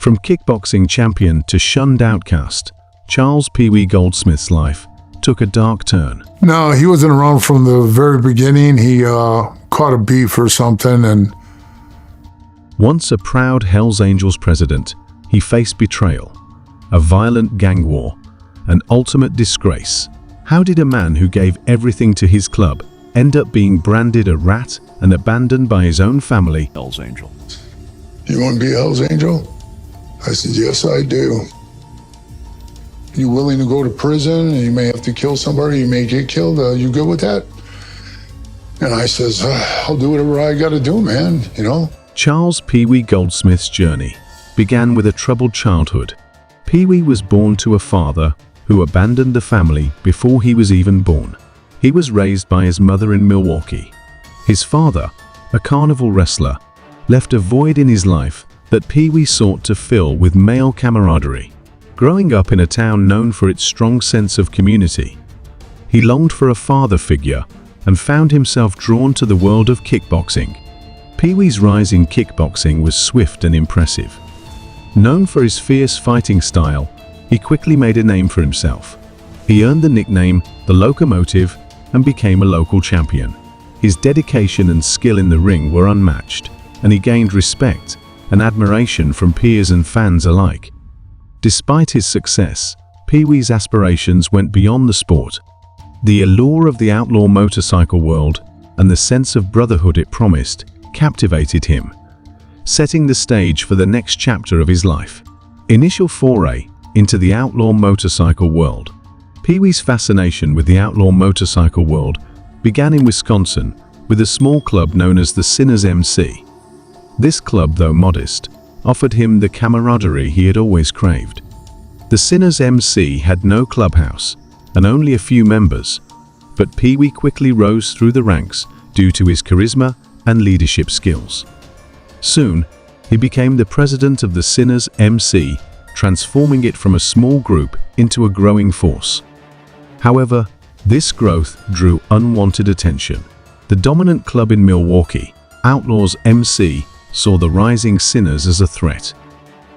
From kickboxing champion to shunned outcast, Charles Peewee Goldsmith's life took a dark turn. No, he wasn't around from the very beginning. He caught a beef or something, and Once a proud Hells Angels president, he faced betrayal, a violent gang war, and ultimate disgrace. How did a man who gave everything to his club end up being branded a rat and abandoned by his own family? Hells Angel. you want to be a Hell's Angel? I said, yes, I do. You willing to go to prison? And you may have to kill somebody. You may get killed. You good with that? And I says, I'll do whatever I got to do, man, you know? Charles Peewee Goldsmith's journey began with a troubled childhood. Peewee was born to a father who abandoned the family before he was even born. He was raised by his mother in Milwaukee. His father, a carnival wrestler, left a void in his life that Peewee sought to fill with male camaraderie. Growing up in a town known for its strong sense of community, he longed for a father figure and found himself drawn to the world of kickboxing. Peewee's rise in kickboxing was swift and impressive. Known for his fierce fighting style, he quickly made a name for himself. He earned the nickname The Locomotive and became a local champion. His dedication and skill in the ring were unmatched, and he gained respect and admiration from peers and fans alike. Despite his success, Peewee's aspirations went beyond the sport. The allure of the outlaw motorcycle world and the sense of brotherhood it promised captivated him, setting the stage for the next chapter of his life. Initial foray into the outlaw motorcycle world. Peewee's fascination with the outlaw motorcycle world began in Wisconsin with a small club known as the Sinners MC. This club, though modest, offered him the camaraderie he had always craved. The Sinners MC had no clubhouse and only a few members, but Peewee quickly rose through the ranks due to his charisma and leadership skills. Soon, he became the president of the Sinners MC, transforming it from a small group into a growing force. However, this growth drew unwanted attention. The dominant club in Milwaukee, Outlaws MC, saw the rising Sinners as a threat.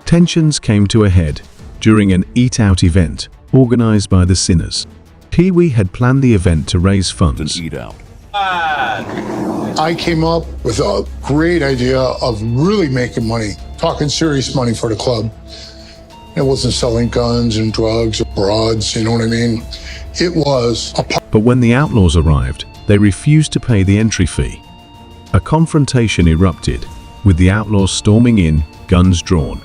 Tensions came to a head during an eat-out event organized by the Sinners. Peewee had planned the event to raise funds. An eat out. I came up with a great idea of really making money, talking serious money for the club. It wasn't selling guns and drugs or broads, you know what I mean? It was But when the Outlaws arrived, they refused to pay the entry fee. A confrontation erupted, with the Outlaws storming in, guns drawn.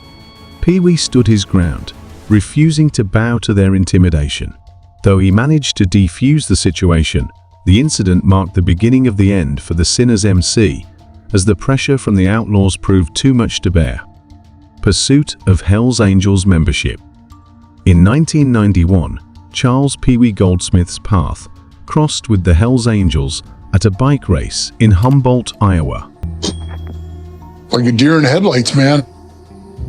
Peewee stood his ground, refusing to bow to their intimidation. Though he managed to defuse the situation, the incident marked the beginning of the end for the Sinners MC, as the pressure from the Outlaws proved too much to bear. Pursuit of Hells Angels membership. In 1991, Charles Peewee Goldsmith's path crossed with the Hells Angels at a bike race in Humboldt, Iowa. like a deer in headlights, man.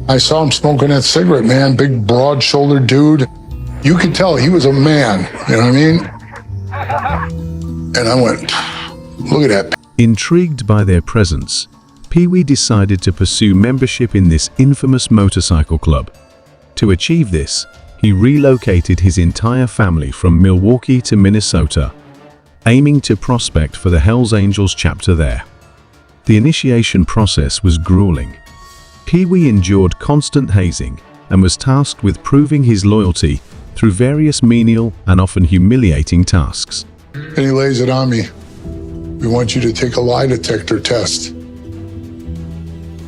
I saw him smoking that cigarette, man. Big, broad-shouldered dude. You could tell he was a man, you know what I mean? And I went, look at that. Intrigued by their presence, Peewee decided to pursue membership in this infamous motorcycle club. To achieve this, he relocated his entire family from Milwaukee to Minnesota, aiming to prospect for the Hells Angels chapter there. The initiation process was grueling. Peewee endured constant hazing and was tasked with proving his loyalty through various menial and often humiliating tasks. And he lays it on me. We want you to take a lie detector test.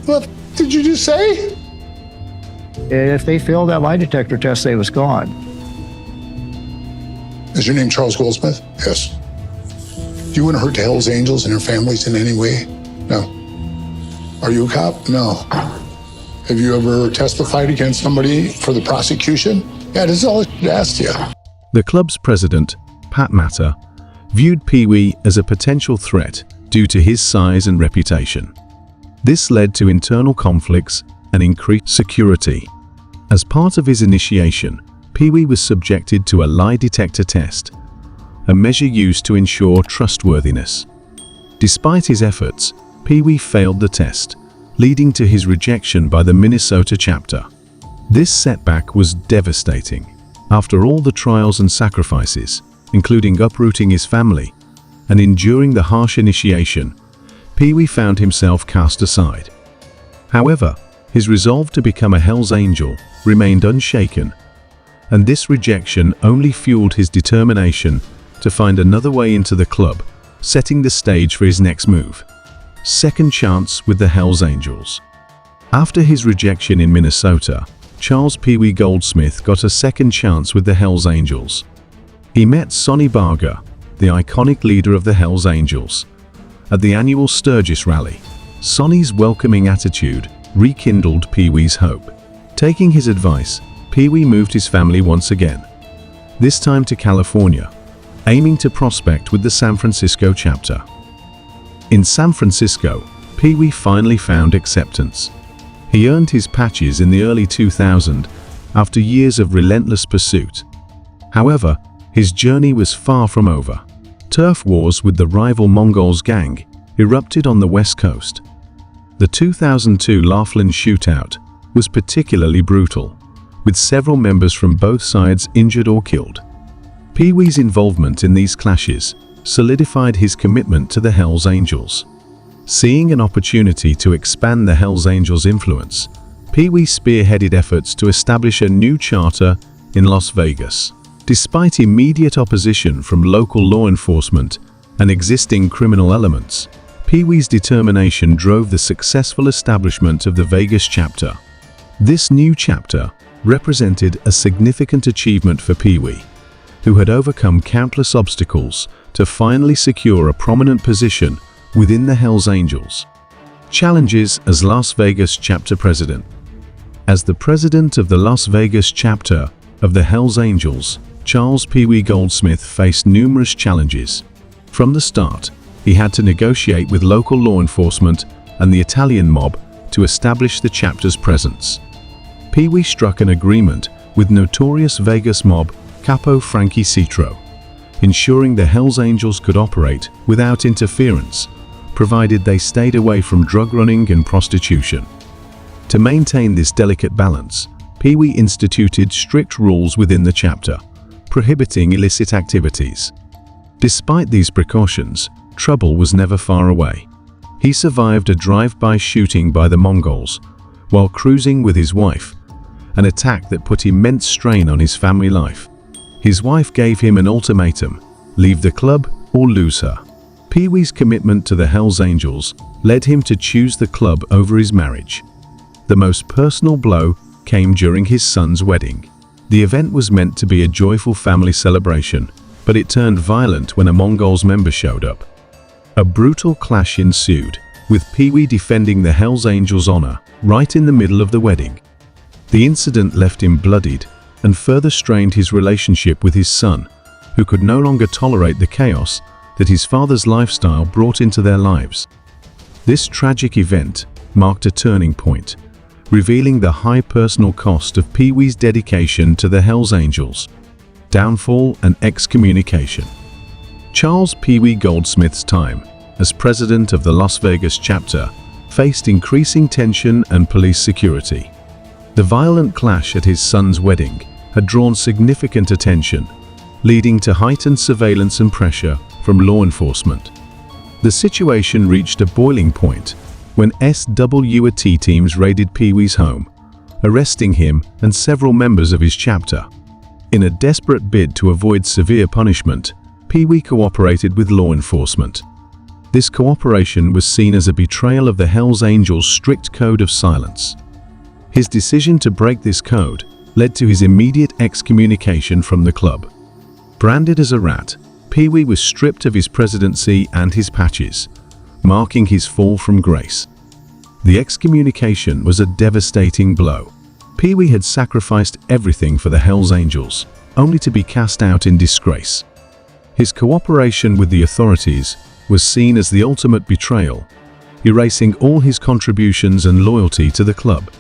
What did you just say? If they failed that lie detector test, they was gone. Is your name Charles Goldsmith? Yes. Do you want to hurt the Hells Angels and their families in any way? No. Are you a cop? No. Have you ever testified against somebody for the prosecution? Yeah, this is all I asked you. The club's president, Pat Matter, viewed Peewee as a potential threat due to his size and reputation. This led to internal conflicts and increased security. As part of his initiation, Peewee was subjected to a lie detector test, a measure used to ensure trustworthiness. Despite his efforts, Peewee failed the test, leading to his rejection by the Minnesota chapter. This setback was devastating. After all the trials and sacrifices, including uprooting his family and enduring the harsh initiation, Peewee found himself cast aside. However, his resolve to become a Hell's Angel remained unshaken, and this rejection only fueled his determination to find another way into the club, setting the stage for his next move. Second chance with the Hell's Angels. After his rejection in Minnesota, Charles Peewee Goldsmith got a second chance with the Hell's Angels. He met Sonny Barger, the iconic leader of the Hell's Angels, at the annual Sturgis rally. Sonny's welcoming attitude rekindled Peewee's hope. Taking his advice, Peewee moved his family once again, this time to California, aiming to prospect with the San Francisco chapter. In San Francisco, Peewee finally found acceptance. He earned his patches in the early 2000s after years of relentless pursuit. However, his journey was far from over. Turf wars with the rival Mongols gang erupted on the West Coast. The 2002 Laughlin shootout was particularly brutal, with several members from both sides injured or killed. Peewee's involvement in these clashes solidified his commitment to the Hell's Angels. Seeing an opportunity to expand the Hell's Angels' influence, Peewee spearheaded efforts to establish a new charter in Las Vegas. Despite immediate opposition from local law enforcement and existing criminal elements, Peewee's determination drove the successful establishment of the Vegas chapter. This new chapter represented a significant achievement for Peewee, who had overcome countless obstacles to finally secure a prominent position within the Hell's Angels. Challenges as Las Vegas chapter president. As the president of the Las Vegas chapter of the Hell's Angels, Charles Peewee Goldsmith faced numerous challenges. From the start, he had to negotiate with local law enforcement and the Italian mob to establish the chapter's presence. Peewee struck an agreement with notorious Vegas mob capo Frankie Citro, ensuring the Hell's Angels could operate without interference, provided they stayed away from drug running and prostitution. To maintain this delicate balance, Peewee instituted strict rules within the chapter, prohibiting illicit activities. Despite these precautions, trouble was never far away. He survived a drive-by shooting by the Mongols while cruising with his wife, an attack that put immense strain on his family life. His wife gave him an ultimatum: leave the club or lose her. Peewee's commitment to the Hell's Angels led him to choose the club over his marriage. The most personal blow came during his son's wedding. The event was meant to be a joyful family celebration, but it turned violent when a Mongols member showed up. A brutal clash ensued, with Peewee defending the Hell's Angels' honor right in the middle of the wedding. The incident left him bloodied and further strained his relationship with his son, who could no longer tolerate the chaos that his father's lifestyle brought into their lives. This tragic event marked a turning point, revealing the high personal cost of Peewee's dedication to the Hell's Angels, downfall and excommunication. Charles Peewee Goldsmith's time as president of the Las Vegas chapter faced increasing tension and police security. The violent clash at his son's wedding had drawn significant attention, leading to heightened surveillance and pressure from law enforcement. The situation reached a boiling point when SWAT teams raided Peewee's home, arresting him and several members of his chapter. In a desperate bid to avoid severe punishment, Peewee cooperated with law enforcement. This cooperation was seen as a betrayal of the Hell's Angels' strict code of silence. His decision to break this code led to his immediate excommunication from the club. Branded as a rat, Peewee was stripped of his presidency and his patches, marking his fall from grace. The excommunication was a devastating blow. Peewee had sacrificed everything for the Hell's Angels, only to be cast out in disgrace. His cooperation with the authorities was seen as the ultimate betrayal, erasing all his contributions and loyalty to the club.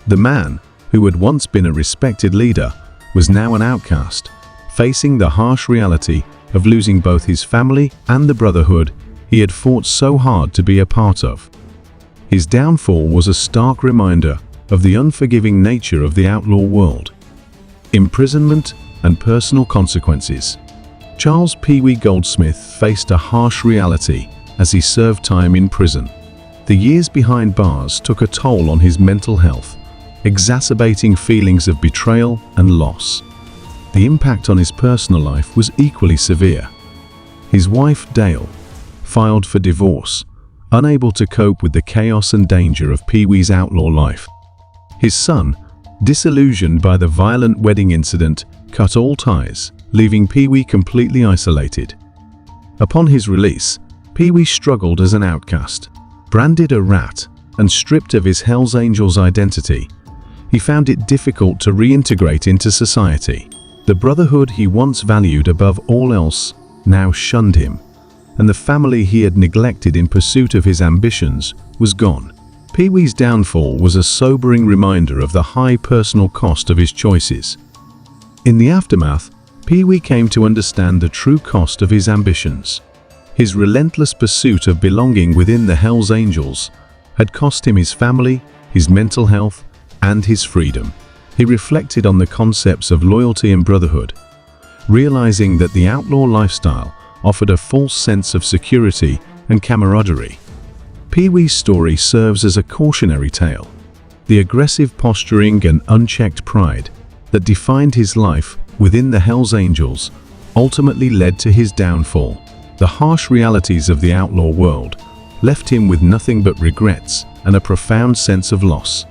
The man, who had once been a respected leader, was now an outcast, facing the harsh reality of losing both his family and the brotherhood he had fought so hard to be a part of. His downfall was a stark reminder of the unforgiving nature of the outlaw world. Imprisonment and personal consequences. Charles Peewee Goldsmith faced a harsh reality as he served time in prison. The years behind bars took a toll on his mental health, exacerbating feelings of betrayal and loss. The impact on his personal life was equally severe. His wife, Dale, filed for divorce, unable to cope with the chaos and danger of Peewee's outlaw life. His son, disillusioned by the violent wedding incident, cut all ties, leaving Peewee completely isolated. Upon his release, Peewee struggled as an outcast. Branded a rat and stripped of his Hells Angels identity, he found it difficult to reintegrate into society. The brotherhood he once valued above all else now shunned him, and the family he had neglected in pursuit of his ambitions was gone. Peewee's downfall was a sobering reminder of the high personal cost of his choices. In the aftermath, Peewee came to understand the true cost of his ambitions. His relentless pursuit of belonging within the Hells Angels had cost him his family, his mental health, and his freedom. He reflected on the concepts of loyalty and brotherhood, realizing that the outlaw lifestyle offered a false sense of security and camaraderie. Peewee's story serves as a cautionary tale. The aggressive posturing and unchecked pride that defined his life within the Hells Angels ultimately led to his downfall. The harsh realities of the outlaw world left him with nothing but regrets and a profound sense of loss.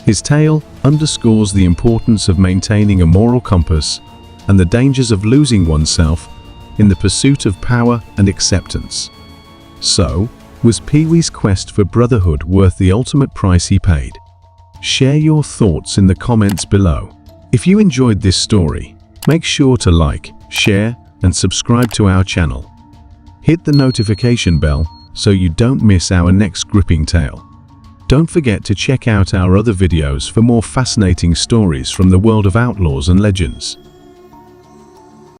His tale underscores the importance of maintaining a moral compass and the dangers of losing oneself in the pursuit of power and acceptance. So, was Peewee's quest for brotherhood worth the ultimate price he paid? Share your thoughts in the comments below. If you enjoyed this story, make sure to like, share, and subscribe to our channel. Hit the notification bell so you don't miss our next gripping tale. Don't forget to check out our other videos for more fascinating stories from the world of outlaws and legends.